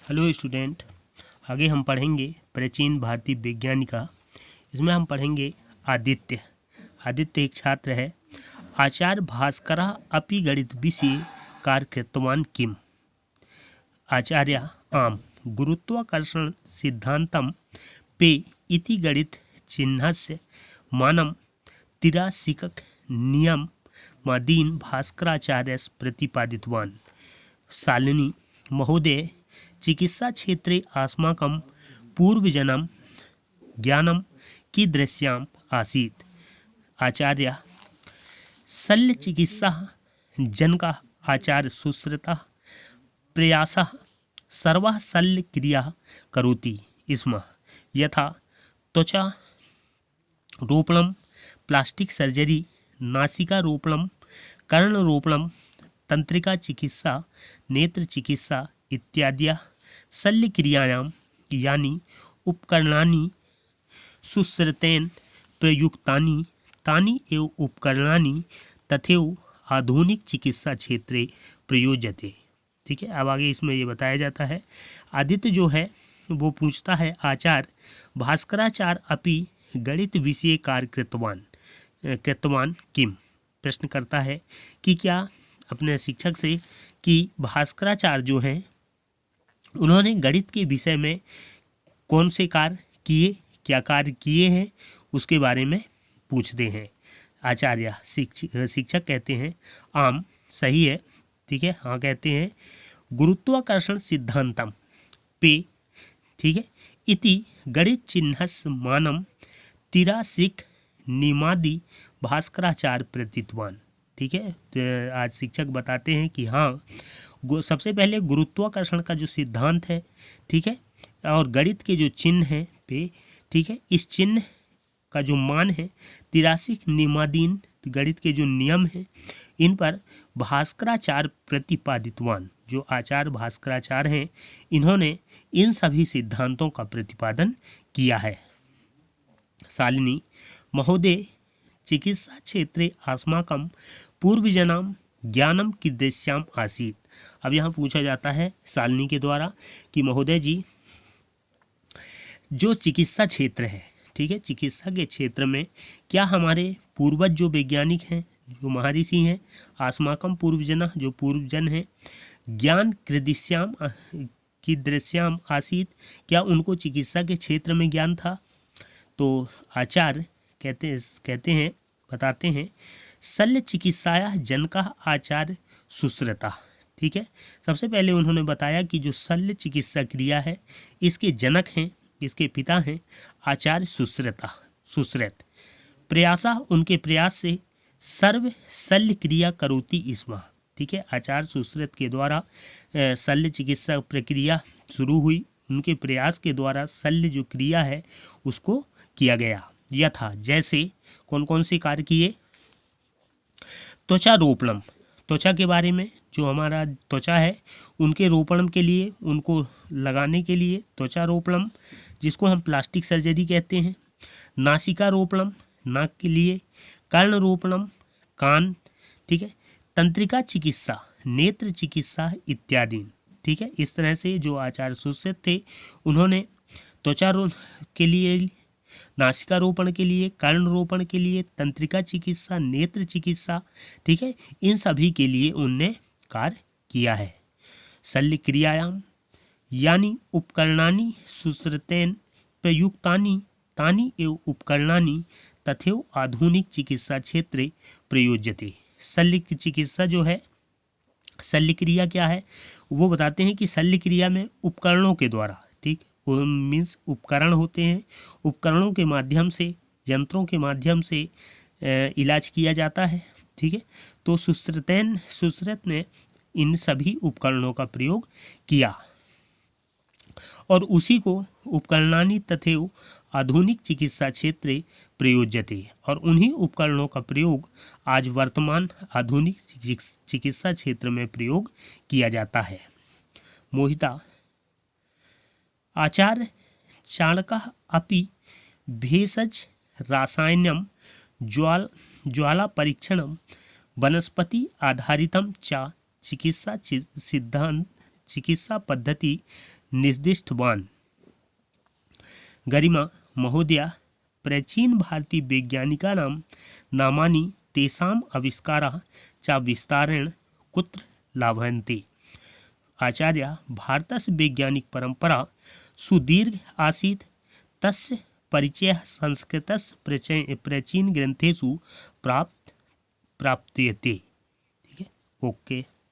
Hello student, आगे हम पढ़ेंगे प्राचीन भारतीय वैज्ञानिका। इसमें हम पढ़ेंगे आदित्य। आदित्य एक छात्र है। आचार्य भास्करः अपि गणित विषये कार्यकृतवान् किम्? आचार्य आम गुरुत्वाकर्षण सिद्धांतं पे इति गणित चिह्नस्य मानं तिरासिकक नियमादीन् भास्कराचार्यः प्रतिपादितवान्। शालिनी महोदय, चिकित्सा क्षेत्रे अस्माकं पूर्वजनं ज्ञानं कीदृश्याम् आसीत्? आचार्य शल्यचिकित्सा जनकः आचार्य सुश्रुतः प्रयासः सर्वाः शल्यक्रियाः करोति स्म, यथा त्वचा रोपणं, प्लास्टिक सर्जरी, नासिकारोपणं, कर्णरोपणं, तंत्रिका चिकित्सा, नेत्र चिकित्सा इत्याद्याः शल्यक्रियायां यानि उपकरणानि सुश्रुतेन प्रयुक्तानि तानि एव उपकरणानि तथैव आधुनिक चिकित्सा क्षेत्रे प्रयोज्यते। ठीक है, अब आगे इसमें ये बताया जाता है। आदित्य जो है वो पूछता है आचार्य भास्कराचार्य अपि गणित विषये कृतवान किम? प्रश्न करता है कि क्या अपने शिक्षक से कि भास्कराचार्य जो हैं उन्होंने गणित के विषय में कौन से कार्य किए, क्या कार्य किए हैं, उसके बारे में पूछते हैं। आचार्य शिक्षक कहते हैं आम सही है, ठीक है, हाँ कहते हैं। गुरुत्वाकर्षण सिद्धांतम पे, ठीक है, इति गणित चिह्नस्य मानं तिरासिक नियमादि भास्कराचार्य प्रतितवान। ठीक है, तो आज शिक्षक बताते हैं कि हाँ, सबसे पहले गुरुत्वाकर्षण का जो सिद्धांत है, ठीक है, और गणित के जो चिन्ह हैं पे, ठीक है, इस चिन्ह का जो मान है तिरासिक नियमादीन, गणित के जो नियम हैं इन पर भास्कराचार्य प्रतिपादितवान, जो आचार्य भास्कराचार्य हैं इन्होंने इन सभी सिद्धांतों का प्रतिपादन किया है। शालिनी महोदय, चिकित्सा क्षेत्रे अस्माकं पूर्वजनां ज्ञानम कीदृश्याम आसीत्? अब यहाँ पूछा जाता है शालिनी के द्वारा कि महोदय जी, जो चिकित्सा क्षेत्र है, ठीक है, चिकित्सा के क्षेत्र में क्या हमारे पूर्वज जो वैज्ञानिक हैं, जो महर्षि हैं, अस्माकं पूर्वजना जो पूर्वजन हैं, ज्ञान कीदृश्याम आसीत्, क्या उनको चिकित्सा के क्षेत्र में ज्ञान था? तो आचार्य कहते हैं बताते हैं शल्य चिकित्साया जनकः आचार्य सुश्रुता। ठीक है, सबसे पहले उन्होंने बताया कि जो शल्य चिकित्सा क्रिया है इसके जनक हैं, इसके पिता हैं आचार्य सुश्रुत। प्रयासा, उनके प्रयास से सर्व शल्य क्रिया करोति स्म। ठीक है, आचार्य सुश्रुत के द्वारा शल्य चिकित्सा प्रक्रिया शुरू हुई, उनके प्रयास के द्वारा शल्य जो क्रिया है उसको किया गया। यथा, जैसे कौन कौन से कार्य किए? त्वचा रोपणम, त्वचा के बारे में, जो हमारा त्वचा है उनके रोपण के लिए, उनको लगाने के लिए त्वचा रोपणम, जिसको हम प्लास्टिक सर्जरी कहते हैं। नासिका रोपणम, नाक के लिए। कर्ण रोपणम, कान, ठीक है। तंत्रिका चिकित्सा, नेत्र चिकित्सा इत्यादि। ठीक है, इस तरह से जो आचार्य सुश्रुत थे उन्होंने त्वचा के लिए, नासिका रोपण के लिए, कर्ण रोपण के लिए, तंत्रिका चिकित्सा, नेत्र चिकित्सा, ठीक है, इन सभी के लिए उनने कार्य किया है। शल्य क्रियायाम यानी उपकरणानि सुश्रुतेन प्रयुक्तानि तानि एव उपकरणानि तथैव आधुनिक चिकित्सा क्षेत्रे प्रयोज्यते। शल्य चिकित्सा जो है, शल्य क्रिया क्या है वो बताते हैं कि शल्य क्रिया में उपकरणों के द्वारा, ठीक, वो मीन्स उपकरण होते हैं, उपकरणों के माध्यम से, यंत्रों के माध्यम से इलाज किया जाता है। ठीक है, तो सुश्रुत ने इन सभी उपकरणों का प्रयोग किया और उसी को उपकरणानि तथैव आधुनिक चिकित्सा क्षेत्रे प्रयोज्यते, और उन्हीं उपकरणों का प्रयोग आज वर्तमान आधुनिक चिकित्सा क्षेत्र में प्रयोग किया जाता है। मोहिता, आचार्य चाणकः अपि भेषज रासायनिकं ज्वाला परीक्षणं वनस्पति आधारितं च चिकित्सा पद्धति निर्दिष्टवान्। गरिमा महोदया, प्राचीन भारतीय वैज्ञानिकानां नामानि तेषाम् आविष्काराः च विस्तारेण कुत्र लभन्ते? आचार्य, भारतस्य वैज्ञानिक परंपरा सुदीर्घ आसीत्। तस्य परिचयः संस्कृतस्य प्राचीन ग्रंथेषु प्राप्यते। ठीक है, ओके।